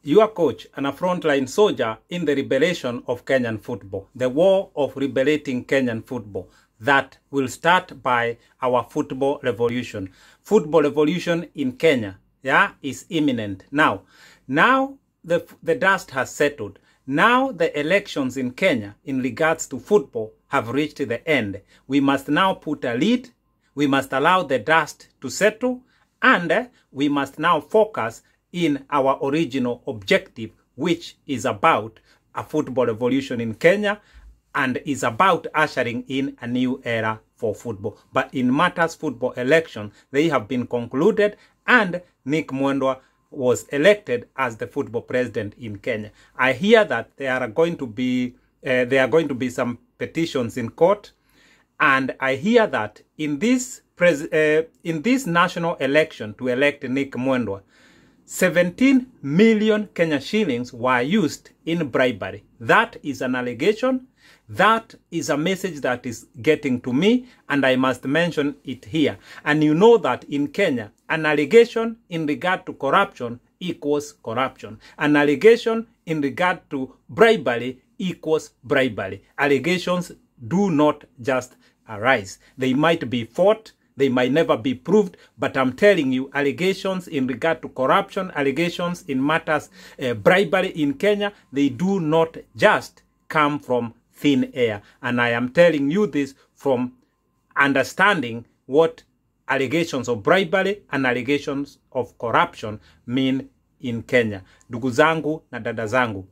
your coach and a frontline soldier in the liberation of Kenyan football, the war of liberating Kenyan football that will start by our football revolution. Football revolution in Kenya, yeah, is imminent. Now the dust has settled. Now the elections in Kenya in regards to football have reached the end. We must now put a lid. We must allow the dust to settle, and we must now focus in our original objective, which is about a football revolution in Kenya and is about ushering in a new era for football. But in matters football election, they have been concluded, and Nick Mwendwa was elected as the football president in Kenya. I hear that there are going to be some petitions in court, and I hear that in this national election to elect Nick Mwendwa, 17 million Kenya shillings were used in bribery. That is an allegation. That is a message that is getting to me, and I must mention it here. And you know that in Kenya, an allegation in regard to corruption equals corruption. An allegation in regard to bribery equals bribery. Allegations do not just arise. They might be fought, they might never be proved, but I'm telling you, allegations in regard to corruption, allegations in matters bribery in Kenya, they do not just come from thin air. And I am telling you this from understanding what allegations of bribery and allegations of corruption mean in Kenya. Ndugu zangu na dada zangu,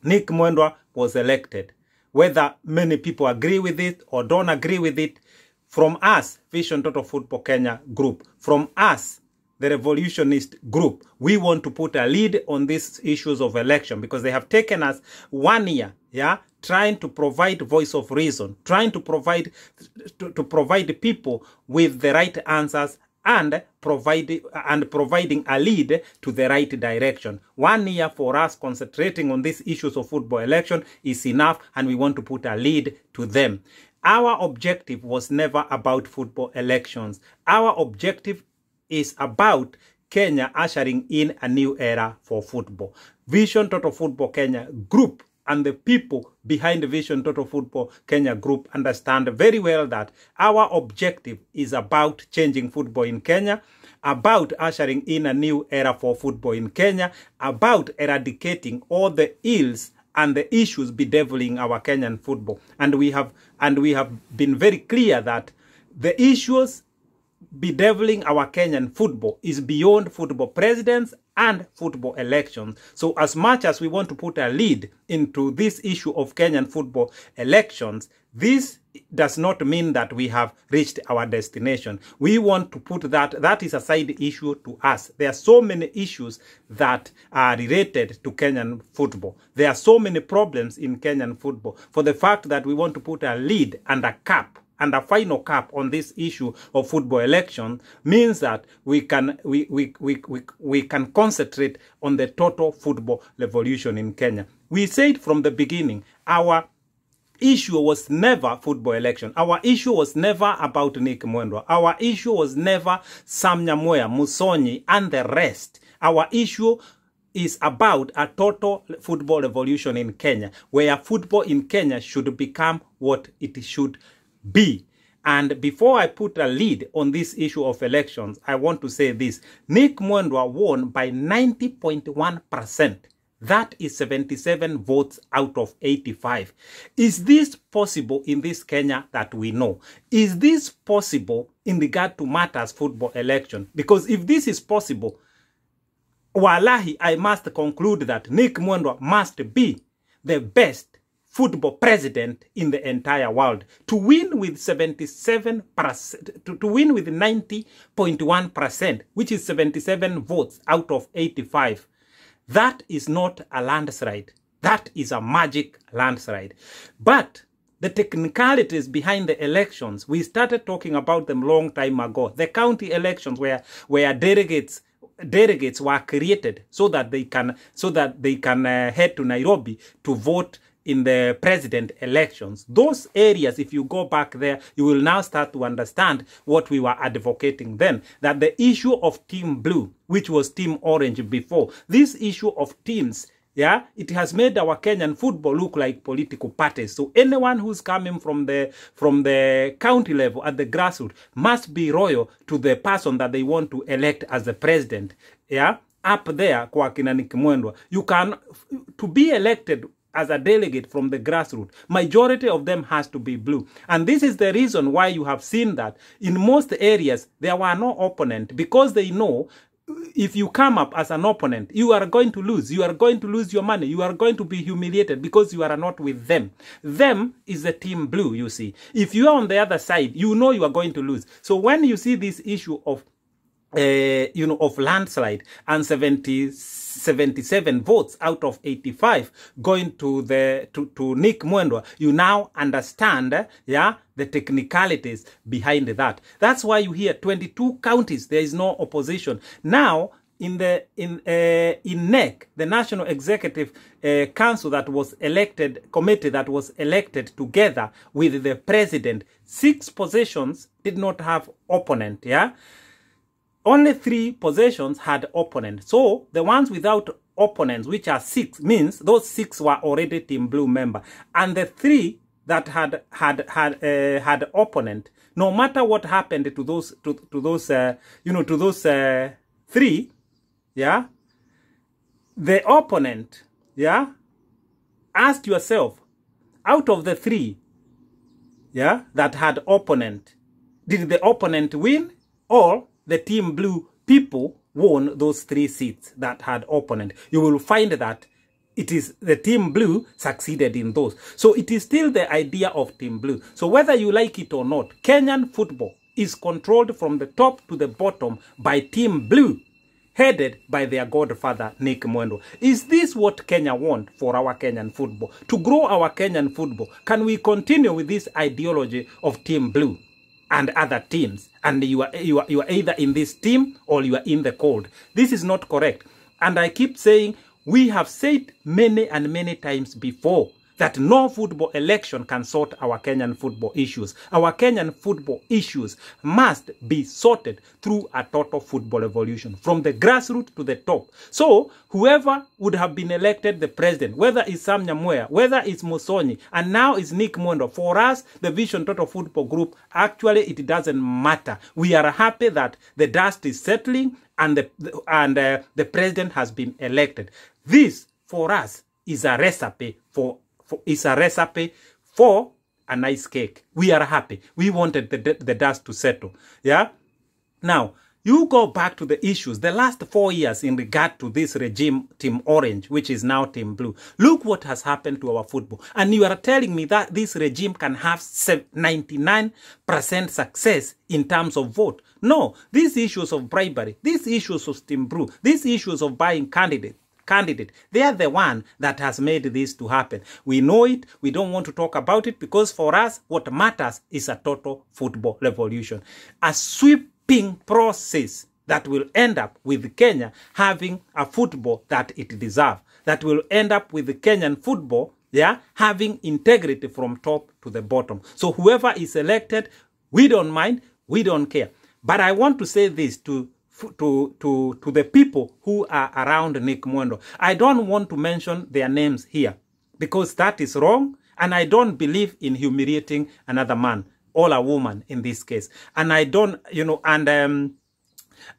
Nick Mwendwa was elected. Whether many people agree with it or don't agree with it, from us, Vision Total Football Kenya group, from us, the revolutionist group, we want to put a lid on these issues of election, because they have taken us 1 year, yeah, trying to provide voice of reason, trying to provide people with the right answers and providing a lead to the right direction. 1 year for us concentrating on these issues of football election is enough, and we want to put a lead to them. Our objective was never about football elections. Our objective is about Kenya ushering in a new era for football. Vision Total Football Kenya group and the people behind the Vision Total Football Kenya group understand very well that our objective is about changing football in Kenya, about ushering in a new era for football in Kenya, about eradicating all the ills and the issues bedeviling our Kenyan football. And we have been very clear that the issues bedeviling our Kenyan football is beyond football presidents and football elections. So as much as we want to put a lead into this issue of Kenyan football elections, this does not mean that we have reached our destination. We want to put that is a side issue to us. There are so many issues that are related to Kenyan football. There are so many problems in Kenyan football. For the fact that we want to put a lead and a cap and a final cap on this issue of football election means that we can concentrate on the total football revolution in Kenya. We said from the beginning, our issue was never football election. Our issue was never about Nick Mwendwa. Our issue was never Sam Nyamoya, Musonyi, and the rest. Our issue is about a total football revolution in Kenya, where football in Kenya should become what it should be. And before I put a lead on this issue of elections, I want to say this. Nick Mwendwa won by 90.1%. That is 77 votes out of 85. Is this possible in this Kenya that we know? Is this possible in regard to matters football election? Because if this is possible, wallahi, I must conclude that Nick Mwendwa must be the best football president in the entire world. To win with 77%, to win with 90.1%, which is 77 votes out of 85, that is not a landslide. That is a magic landslide. But the technicalities behind the elections, we started talking about them long time ago. The county elections where delegates were created so that they can head to Nairobi to vote in the president elections. Those areas, if you go back there, you will now start to understand what we were advocating then, that the issue of Team Blue, which was Team Orange before, this issue of teams, yeah, it has made our Kenyan football look like political parties. So anyone who's coming from the county level at the grassroots must be loyal to the person that they want to elect as the president. Yeah, up there, kwa kina Nick Mwendwa, you can, to be elected as a delegate from the grassroots, majority of them has to be blue. And this is the reason why you have seen that in most areas there were no opponent, because they know if you come up as an opponent, you are going to lose. You are going to lose your money. You are going to be humiliated because you are not with them. Them is the Team Blue, you see. If you are on the other side, you know you are going to lose. So when you see this issue of, of landslide and 77 votes out of 85 going to Nick Mwendwa, you now understand, yeah, the technicalities behind that. That's why you hear 22 counties, there is no opposition. Now, in NEC, the National Executive Council that was elected, committee that was elected together with the president, 6 positions did not have opponent, yeah? Only 3 positions had opponents. So the ones without opponents, which are 6, means those 6 were already Team Blue member. And the 3 that had opponent, no matter what happened to those 3, yeah, the opponent, yeah, ask yourself, out of the 3, yeah, that had opponent, did the opponent win, or the Team Blue people won those 3 seats that had opponent? You will find that it is the Team Blue succeeded in those. So it is still the idea of Team Blue. So whether you like it or not, Kenyan football is controlled from the top to the bottom by Team Blue, headed by their godfather, Nick Mwendwa. Is this what Kenya want for our Kenyan football? To grow our Kenyan football, can we continue with this ideology of Team Blue and other teams, and you are either in this team or you are in the cold? This is not correct. And I keep saying, we have said many and many times before that no football election can sort our Kenyan football issues. Our Kenyan football issues must be sorted through a total football revolution, from the grassroots to the top. So whoever would have been elected the president, whether it's Sam Nyamweya, whether it's Musonyi, and now it's Nick Mwendwa, for us, the Vision Total Football Group, actually it doesn't matter. We are happy that the dust is settling and the president has been elected. This, for us, is a recipe for a nice cake. We are happy. We wanted the dust to settle. Yeah? Now, you go back to the issues, the last 4 years in regard to this regime, Team Orange, which is now Team Blue. Look what has happened to our football. And you are telling me that this regime can have 99% success in terms of vote. No, these issues of bribery, these issues of Team Blue, these issues of buying candidate, they are the one that has made this to happen. We know it. We don't want to talk about it, because for us, what matters is a total football revolution. A sweeping process that will end up with Kenya having a football that it deserves. That will end up with the Kenyan football, yeah, having integrity from top to the bottom. So whoever is elected, we don't mind, we don't care. But I want to say this to the people who are around Nick Mwendwa. I don't want to mention their names here, because that is wrong, and I don't believe in humiliating another man or a woman in this case. And I don't,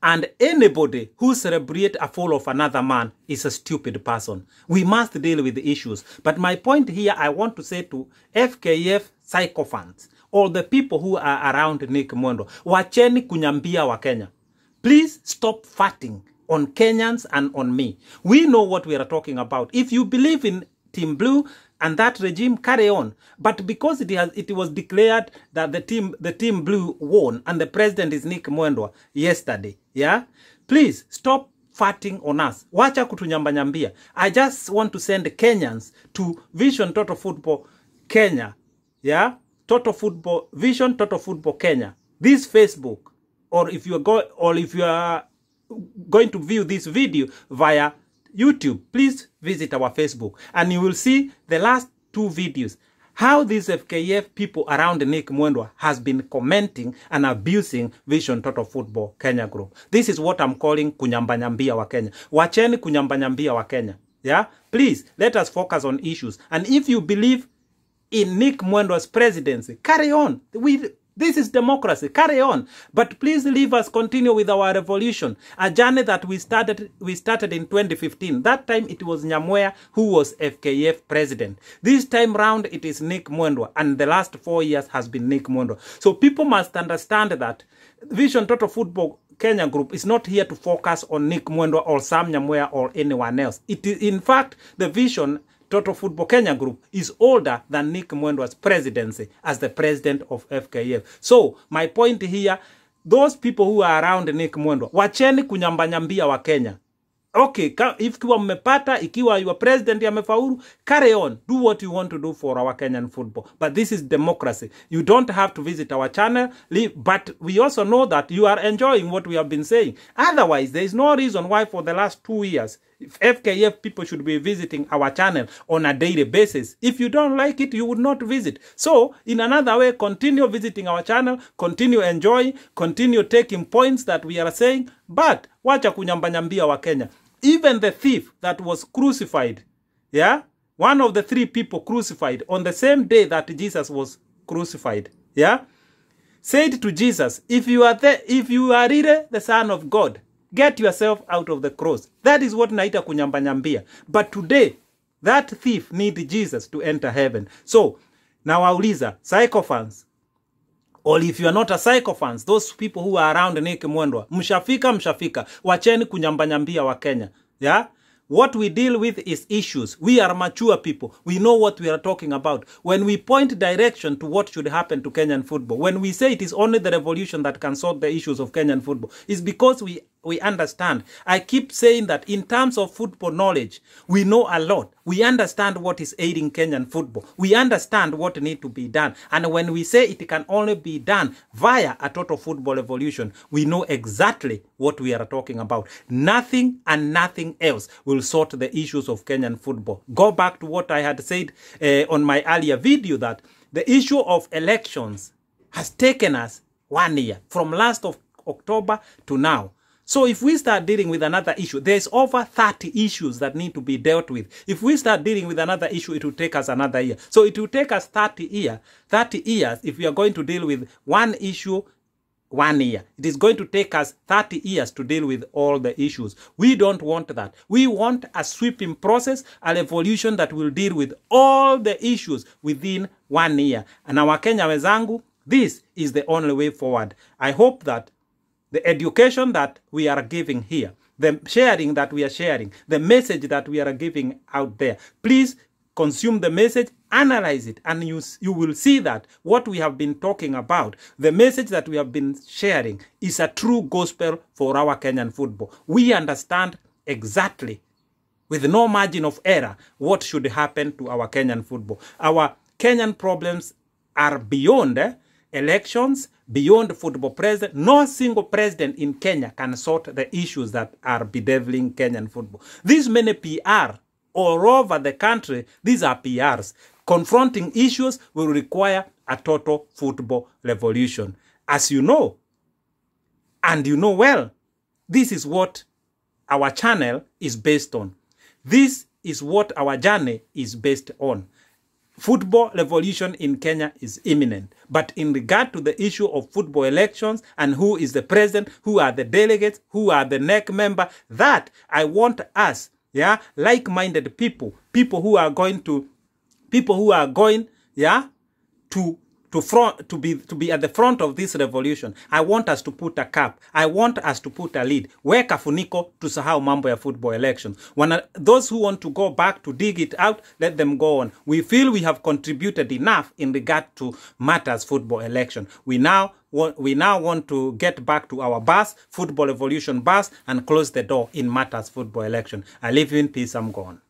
and anybody who celebrates a fall of another man is a stupid person. We must deal with the issues. But my point here, I want to say to FKF sycophants, all the people who are around Nick Mwendwa, wacheni kunyambia wa Kenya. Please stop fighting on Kenyans and on me. We know what we are talking about. If you believe in Team Blue and that regime, carry on. But because it was declared that the Team Blue won and the president is Nick Mwendwa yesterday, yeah? Please stop fighting on us. Wacha kutunyambanyambia. I just want to send Kenyans to Vision Total Football Kenya, yeah? Vision Total Football Kenya. This Facebook. Or if you are going to view this video via YouTube, please visit our Facebook, and you will see the last 2 videos, how these FKF people around Nick Mwendwa has been commenting and abusing Vision Total Football Kenya Group. This is what I'm calling kunyambanyambia wa Kenya. Wacheni kunyambanyambia wa Kenya. Yeah? Please, let us focus on issues. And if you believe in Nick Mwendwa's presidency, carry on. This is democracy. Carry on. But please leave us continue with our revolution. A journey that we started in 2015. That time it was Nyamweya who was FKF president. This time round it is Nick Mwendwa. And the last 4 years has been Nick Mwendwa. So people must understand that Vision Total Football Kenya Group is not here to focus on Nick Mwendwa or Sam Nyamweya or anyone else. It is, in fact, the Vision Total Football Kenya Group is older than Nick Mwendwa's presidency as the president of FKF. So, my point here, those people who are around Nick Mwendwa, wacheni kunyambanyambia wa Kenya. Okay, if kiwa mmepata, ikiwa your president yamefaulu, carry on. Do what you want to do for our Kenyan football. But this is democracy. You don't have to visit our channel, but we also know that you are enjoying what we have been saying. Otherwise, there is no reason why for the last 2 years, FKF people should be visiting our channel on a daily basis. If you don't like it, you would not visit. So, in another way, continue visiting our channel, continue enjoying, continue taking points that we are saying, but wacha kunyambanyambia wa Kenya. Even the thief that was crucified, yeah, one of the 3 people crucified on the same day that Jesus was crucified, yeah, said to Jesus, if you are really the Son of God, get yourself out of the cross. That is what naita kunyambanyambia. But today, that thief needs Jesus to enter heaven. So, now wauliza, sycophants, or if you are not a sycophants, those people who are around Nick Mwendwa, mshafika, wacheni kunyambanyambia wa Kenya. Yeah? What we deal with is issues. We are mature people. We know what we are talking about. When we point direction to what should happen to Kenyan football, when we say it is only the revolution that can solve the issues of Kenyan football, it's because we understand. I keep saying that in terms of football knowledge, we know a lot. We understand what is aiding Kenyan football. We understand what needs to be done. And when we say it can only be done via a total football revolution, we know exactly what we are talking about. Nothing and nothing else will sort the issues of Kenyan football. Go back to what I had said on my earlier video, that the issue of elections has taken us 1 year, from last of October to now. So if we start dealing with another issue, there's over 30 issues that need to be dealt with. If we start dealing with another issue, it will take us another year. So it will take us 30 years if we are going to deal with one issue 1 year. It is going to take us 30 years to deal with all the issues. We don't want that. We want a sweeping process, a revolution that will deal with all the issues within 1 year. And our Kenya wenzangu, this is the only way forward. I hope that the education that we are giving here, the sharing that we are sharing, the message that we are giving out there, please consume the message, analyze it, and you will see that what we have been talking about, the message that we have been sharing, is a true gospel for our Kenyan football. We understand exactly, with no margin of error, what should happen to our Kenyan football. Our Kenyan problems are beyond elections, beyond football president. No single president in Kenya can sort the issues that are bedeviling Kenyan football. These many PR all over the country, these are PRs. Confronting issues will require a total football revolution. As you know, and you know well, this is what our channel is based on. This is what our journey is based on. Football revolution in Kenya is imminent. But in regard to the issue of football elections and who is the president, who are the delegates, who are the NEC member, that I want us, yeah, like-minded people who are going, yeah, to be at the front of this revolution. I want us to put a cap. I want us to put a lead. Weka funiko tusahau mambo ya football elections. Those who want to go back to dig it out, let them go on. We feel we have contributed enough in regard to matters football election. We now want to get back to our bus, football revolution bus, and close the door in matters football election. I live in peace. I'm gone.